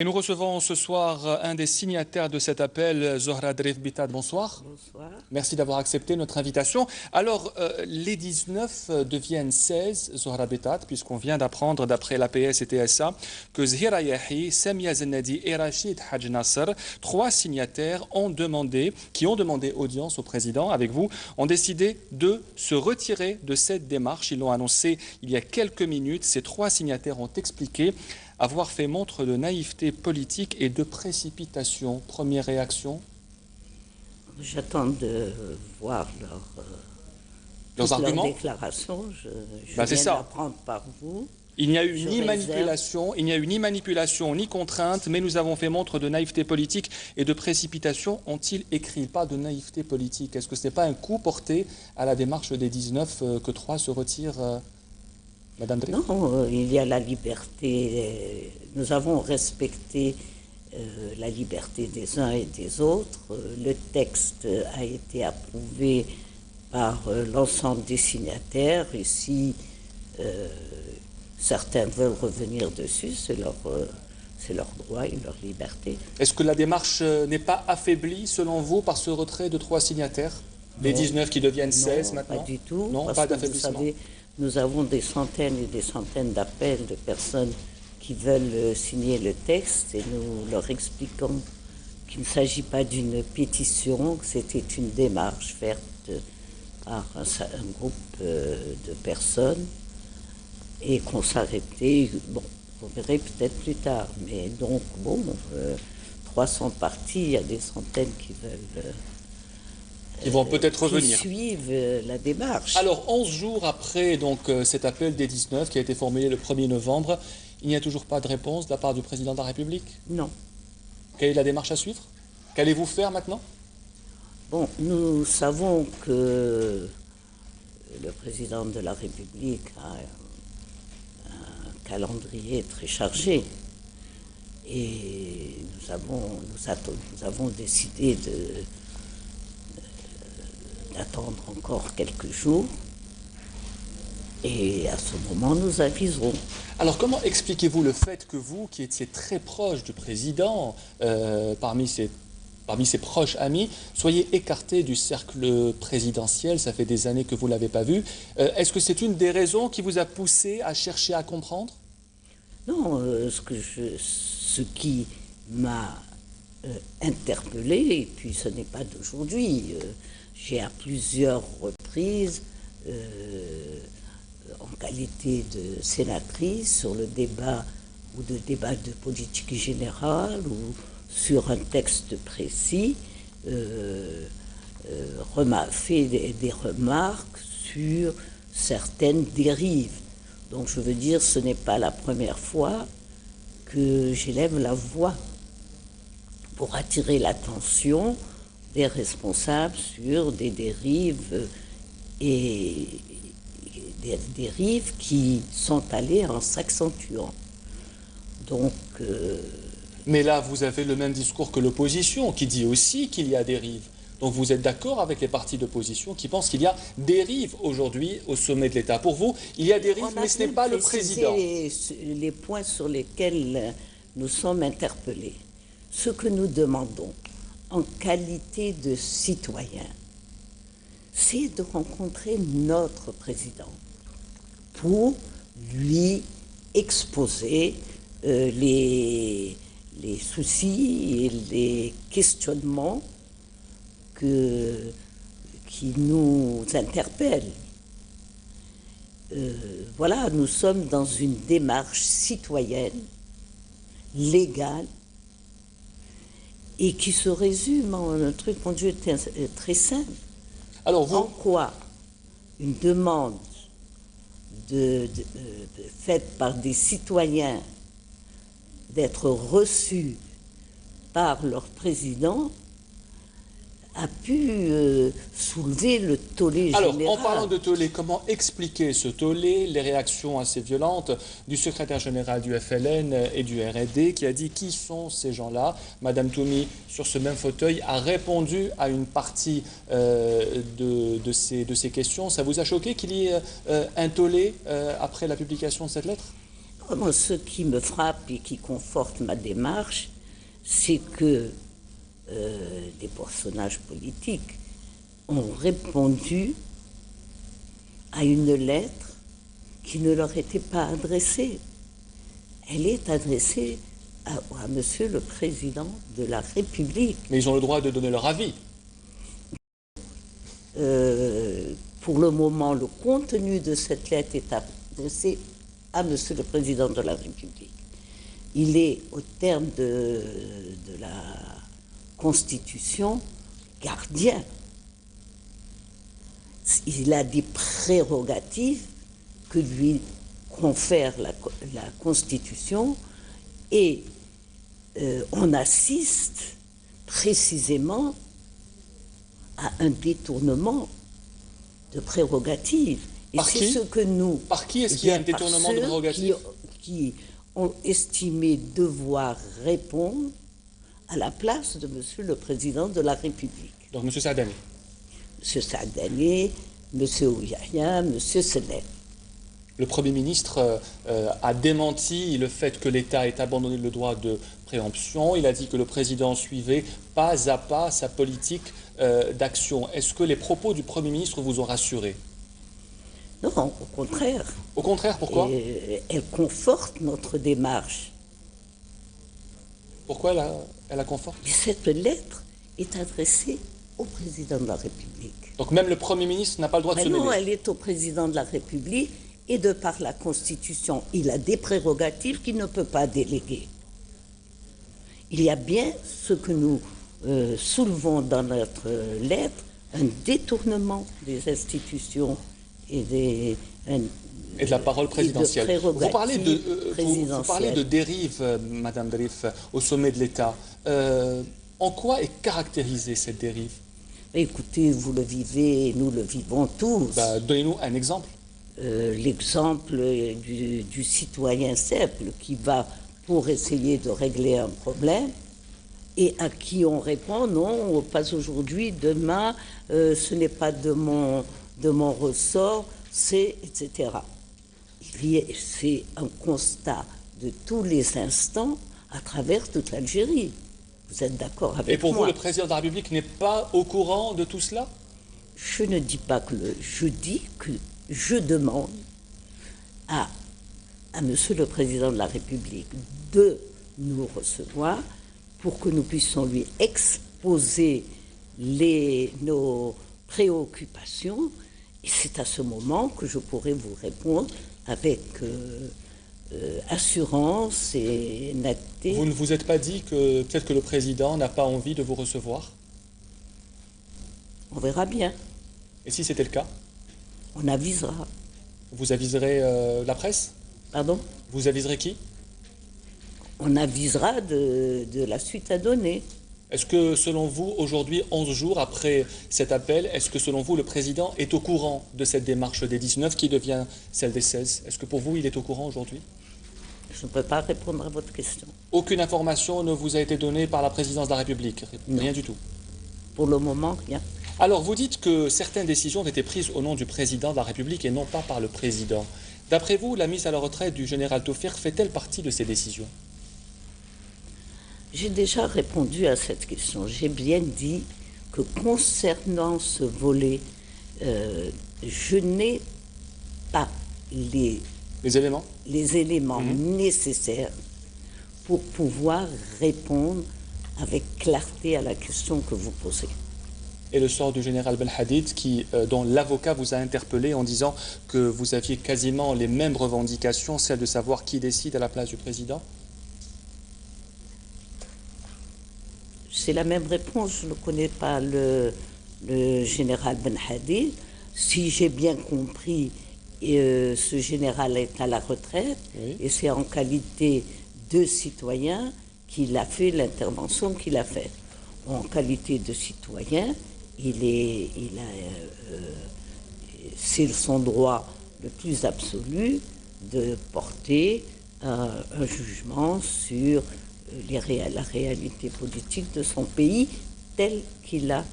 Et nous recevons ce soir un des signataires de cet appel, Zohra Dref Bitat. Bonsoir. Bonsoir. Merci d'avoir accepté notre invitation. Alors, les 19 deviennent 16, Zohra Bitat, puisqu'on vient d'apprendre, d'après l'APS et TSA, que Zahira Yahi, Samia Zenadi et Rachid Haj Nasser, trois signataires qui ont demandé audience au président, avec vous, ont décidé de se retirer de cette démarche. Ils l'ont annoncé il y a quelques minutes. Ces trois signataires ont expliqué avoir fait montre de naïveté politique et de précipitation. Première réaction? J'attends de voir leurs arguments. leurs déclarations. Je C'est viens ça. d'apprendre par vous. Il n'y a eu Je ni réserve. manipulation, ni contrainte, mais nous avons fait montre de naïveté politique et de précipitation, ont-ils écrit. Pas de naïveté politique. Est-ce que ce n'est pas un coup porté à la démarche des 19 que 3 se retirent, Madame Dref? Non, il y a la liberté. Nous avons respecté la liberté des uns et des autres. Le texte a été approuvé par l'ensemble des signataires. Et si certains veulent revenir dessus, c'est leur droit et leur liberté. Est-ce que la démarche n'est pas affaiblie, selon vous, par ce retrait de 3 signataires? Les 19 qui deviennent 16 maintenant? Pas du tout. Non, parce pas que vous d'affaiblissement. savez, nous avons des centaines et des centaines d'appels de personnes qui veulent signer le texte et nous leur expliquons qu'il ne s'agit pas d'une pétition, que c'était une démarche faite par un groupe de personnes et qu'on s'arrêtait. Bon, vous verrez peut-être plus tard. Mais donc, bon, 300 partis, il y a des centaines qui veulent... Ils vont peut-être revenir. Qui suivent la démarche. Alors, 11 jours après cet appel des 19 qui a été formulé le 1er novembre, il n'y a toujours pas de réponse de la part du président de la République? Non. Quelle est la démarche à suivre? Qu'allez-vous faire maintenant? Bon, nous savons que le président de la République a un calendrier très chargé et nous avons décidé d'attendre encore quelques jours et à ce moment nous aviserons. Alors, comment expliquez-vous le fait que vous, qui étiez très proche du président, parmi ses proches amis, soyez écarté du cercle présidentiel? Ça fait des années que vous ne l'avez pas vu. Est-ce que c'est une des raisons qui vous a poussé à chercher à comprendre? Non, ce qui m'a interpellé, et puis ce n'est pas d'aujourd'hui, j'ai à plusieurs reprises, en qualité de sénatrice, sur le débat ou de débat de politique générale ou sur un texte précis, fait des remarques sur certaines dérives. Donc je veux dire, ce n'est pas la première fois que j'élève la voix pour attirer l'attention des responsables sur des dérives et des dérives qui sont allées en s'accentuant. Donc... Mais là, vous avez le même discours que l'opposition, qui dit aussi qu'il y a dérive. Donc vous êtes d'accord avec les partis d'opposition qui pensent qu'il y a dérive aujourd'hui au sommet de l'État? Pour vous, il y a dérive, mais ce n'est pas le président. Les points sur lesquels nous sommes interpellés. Ce que nous demandons en qualité de citoyens, c'est de rencontrer notre président pour lui exposer les soucis et les questionnements qui nous interpellent. Voilà, nous sommes dans une démarche citoyenne, légale, et qui se résume en un truc, mon Dieu, très simple. Alors vous... En quoi une demande faite par des citoyens d'être reçus par leur président a pu soulever le tollé général. Alors, en parlant de tollé, comment expliquer ce tollé, les réactions assez violentes du secrétaire général du FLN et du RD qui a dit qui sont ces gens-là? Madame Toumi, sur ce même fauteuil, a répondu à une partie de ces questions. Ça vous a choqué qu'il y ait un tollé après la publication de cette lettre? Moi, ce qui me frappe et qui conforte ma démarche, c'est que des personnages politiques ont répondu à une lettre qui ne leur était pas adressée. Elle est adressée à Monsieur le Président de la République. Mais ils ont le droit de donner leur avis. Pour le moment, le contenu de cette lettre est adressé à Monsieur le Président de la République. Il est, au terme de la Constitution, gardien. Il a des prérogatives que lui confère la Constitution et on assiste précisément à un détournement de prérogatives. Et Par c'est qui ce que nous... Par qui est-ce qu'il y a un détournement de prérogatives? Qui ont estimé devoir répondre à la place de Monsieur le Président de la République. Donc, M. Saadani. M. Saadani, M. Ouyahia, M. Senet. Le Premier ministre a démenti le fait que l'État ait abandonné le droit de préemption. Il a dit que le président suivait pas à pas sa politique d'action. Est-ce que les propos du Premier ministre vous ont rassuré? Non, au contraire. Au contraire, pourquoi? Elle conforte notre démarche. Pourquoi elle la conforte? Mais cette lettre est adressée au président de la République. Donc même le Premier ministre n'a pas le droit de se mêler? Non, elle est au président de la République et de par la Constitution, il a des prérogatives qu'il ne peut pas déléguer. Il y a bien ce que nous soulevons dans notre lettre, un détournement des institutions et de la parole présidentielle. Vous parlez de dérive, Madame Drif, au sommet de l'État. En quoi est caractérisée cette dérive? Écoutez, vous le vivez, nous le vivons tous. Donnez-nous un exemple. L'exemple du citoyen simple qui va pour essayer de régler un problème et à qui on répond non, pas aujourd'hui, demain, ce n'est pas de mon ressort, c'est etc. C'est un constat de tous les instants à travers toute l'Algérie. Vous êtes d'accord avec moi? Et pour vous, le président de la République n'est pas au courant de tout cela? Je ne dis pas que je dis que je demande à Monsieur le Président de la République de nous recevoir pour que nous puissions lui exposer nos préoccupations. Et c'est à ce moment que je pourrai vous répondre avec assurance et netteté. Vous ne vous êtes pas dit que peut-être que le président n'a pas envie de vous recevoir? On verra bien. Et si c'était le cas? On avisera. Vous aviserez la presse? Pardon? Vous aviserez qui? On avisera de la suite à donner. Est-ce que selon vous, aujourd'hui, 11 jours après cet appel, est-ce que selon vous, le président est au courant de cette démarche des 19 qui devient celle des 16? Est-ce que pour vous, il est au courant aujourd'hui? Je ne peux pas répondre à votre question. Aucune information ne vous a été donnée par la présidence de la République? Non. Rien du tout? Pour le moment, rien. Alors, vous dites que certaines décisions ont été prises au nom du président de la République et non pas par le président. D'après vous, la mise à la retraite du général Tofir fait-elle partie de ces décisions? J'ai déjà répondu à cette question. J'ai bien dit que concernant ce volet, je n'ai pas les éléments nécessaires pour pouvoir répondre avec clarté à la question que vous posez. Et le sort du général Belhadid, dont l'avocat vous a interpellé en disant que vous aviez quasiment les mêmes revendications, celle de savoir qui décide à la place du président? C'est la même réponse. Je ne connais pas le général Belhadid. Si j'ai bien compris, ce général est à la retraite, oui. Et c'est en qualité de citoyen qu'il a fait l'intervention qu'il a faite. En qualité de citoyen, c'est son droit le plus absolu de porter un jugement sur la réalité politique de son pays tel qu'il a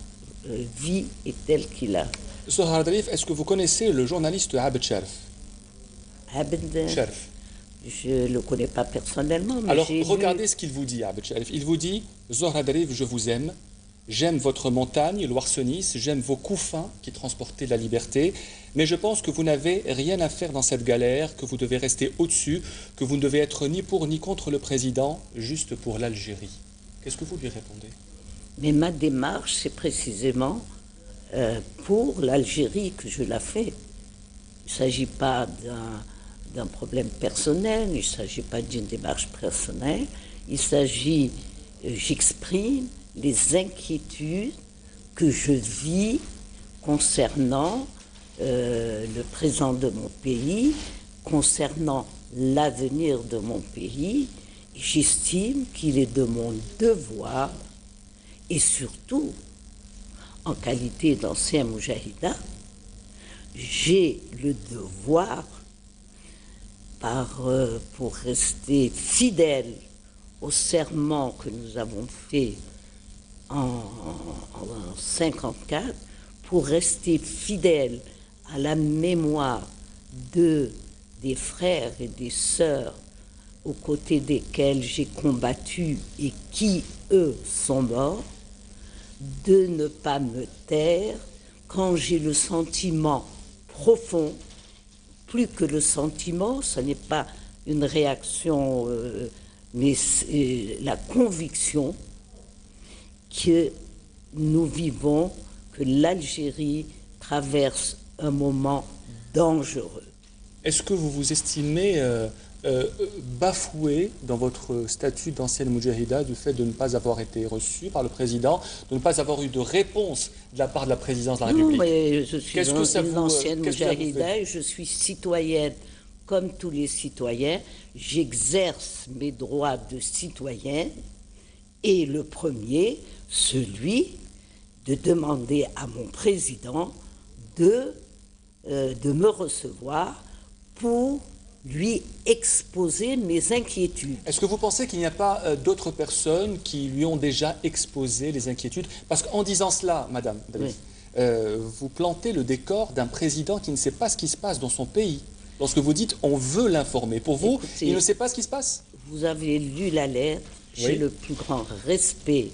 vit et tel qu'il a. Zohar Drif, est-ce que vous connaissez le journaliste Abed Sharf? Abed Sharf. Je ne le connais pas personnellement, mais Alors, j'ai regardez lu... ce qu'il vous dit, Abed Sharif. Il vous dit, Zohra Darif, je vous aime. J'aime votre montagne, l'Ouarsenis. J'aime vos couffins qui transportaient la liberté. Mais je pense que vous n'avez rien à faire dans cette galère, que vous devez rester au-dessus, que vous ne devez être ni pour ni contre le président, juste pour l'Algérie. Qu'est-ce que vous lui répondez? Mais ma démarche, c'est précisément pour l'Algérie que je la fais. Il ne s'agit pas d'un problème personnel, il ne s'agit pas d'une démarche personnelle, il s'agit, j'exprime les inquiétudes que je vis concernant le présent de mon pays, concernant l'avenir de mon pays. J'estime qu'il est de mon devoir, et surtout, en qualité d'ancien moujahida, j'ai le devoir, pour rester fidèle au serment que nous avons fait en 1954, pour rester fidèle à la mémoire des frères et des sœurs aux côtés desquels j'ai combattu et qui, eux, sont morts, de ne pas me taire quand j'ai le sentiment profond, plus que le sentiment, ce n'est pas une réaction, mais la conviction que nous vivons, que l'Algérie traverse un moment dangereux. Est-ce que vous vous estimez bafoué dans votre statut d'ancienne moudjahida du fait de ne pas avoir été reçu par le président, de ne pas avoir eu de réponse de la part de la présidence de la République? Non, mais je suis une ancienne moudjahida et je suis citoyenne comme tous les citoyens. J'exerce mes droits de citoyen et le premier, celui de demander à mon président de me recevoir pour lui exposer mes inquiétudes. Est-ce que vous pensez qu'il n'y a pas d'autres personnes qui lui ont déjà exposé les inquiétudes? Parce qu'en disant cela, Madame Darif, vous plantez le décor d'un président qui ne sait pas ce qui se passe dans son pays. Lorsque vous dites on veut l'informer, pour vous, écoutez, il ne sait pas ce qui se passe? Vous avez lu la lettre, j'ai le plus grand respect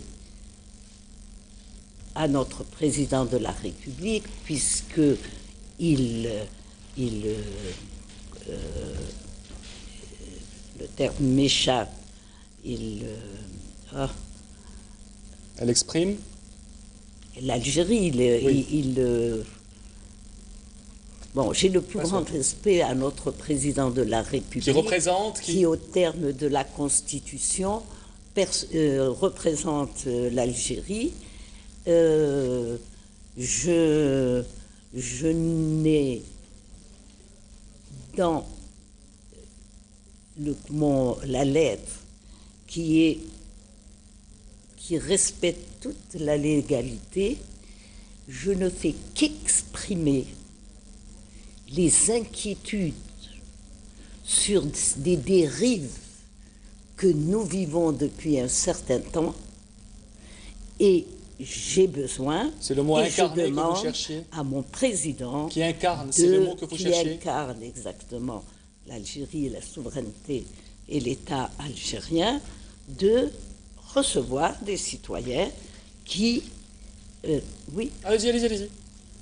à notre président de la République, puisque le terme m'échappe, Elle exprime l'Algérie, bon, j'ai le plus grand respect à notre président de la République, qui au terme de la Constitution, représente l'Algérie. Je n'ai dans la lettre qui respecte toute la légalité, je ne fais qu'exprimer les inquiétudes sur des dérives que nous vivons depuis un certain temps, et j'ai besoin, c'est le mot et incarné je demande que vous cherchez, à mon président qui incarne, c'est le mot que vous cherchez, qui incarne exactement l'Algérie, la souveraineté et l'État algérien, de recevoir des citoyens qui, oui, allez-y.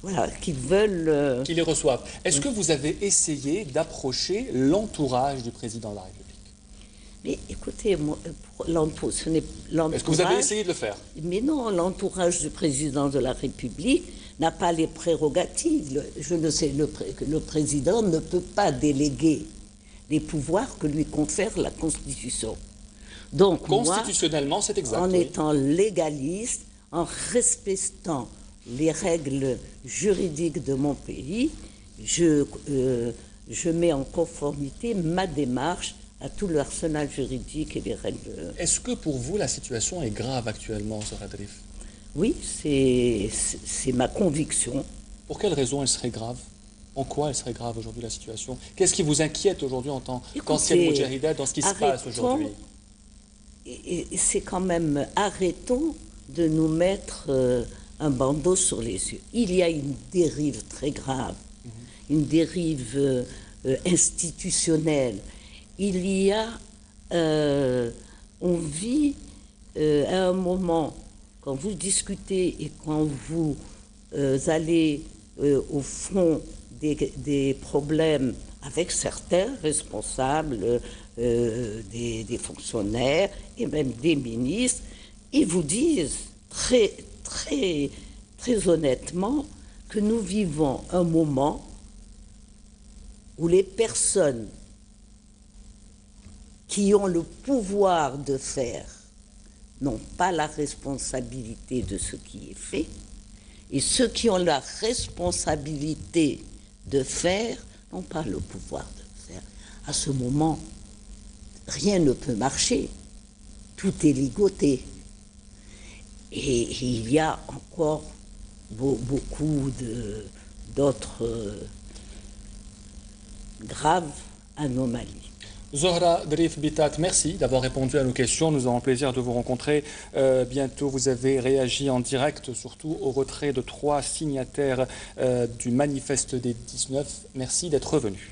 Voilà, qui veulent... Qui les reçoivent. Est-ce que vous avez essayé d'approcher l'entourage du président de la République? Mais écoutez, ce n'est l'entourage... Est-ce que vous avez essayé de le faire? Mais non, l'entourage du président de la République n'a pas les prérogatives. Je ne sais que le président ne peut pas déléguer les pouvoirs que lui confère la Constitution. Donc, constitutionnellement, c'est exact. En étant légaliste, en respectant les règles juridiques de mon pays, je mets en conformité ma démarche à tout l'arsenal juridique et les règles. Est-ce que pour vous, la situation est grave actuellement, Zohra Darif? Oui, c'est ma conviction. Pour quelle raison elle serait grave? En quoi elle serait grave aujourd'hui, la situation? Qu'est-ce qui vous inquiète aujourd'hui en tant qu'ancienne moudjahida dans ce qui se passe aujourd'hui? Et c'est quand même, arrêtons de nous mettre un bandeau sur les yeux. Il y a une dérive très grave, une dérive institutionnelle. il y a, on vit à un moment, quand vous discutez et quand vous allez au fond des problèmes avec certains responsables, des fonctionnaires et même des ministres, ils vous disent très, très, très honnêtement que nous vivons un moment où les personnes qui ont le pouvoir de faire n'ont pas la responsabilité de ce qui est fait, et ceux qui ont la responsabilité de faire n'ont pas le pouvoir de faire. À ce moment, rien ne peut marcher, tout est ligoté. Et il y a encore beaucoup d'autres graves anomalies. Zohra Drif Bitat, merci d'avoir répondu à nos questions. Nous aurons plaisir de vous rencontrer bientôt. Vous avez réagi en direct, surtout au retrait de 3 signataires du manifeste des 19. Merci d'être revenu.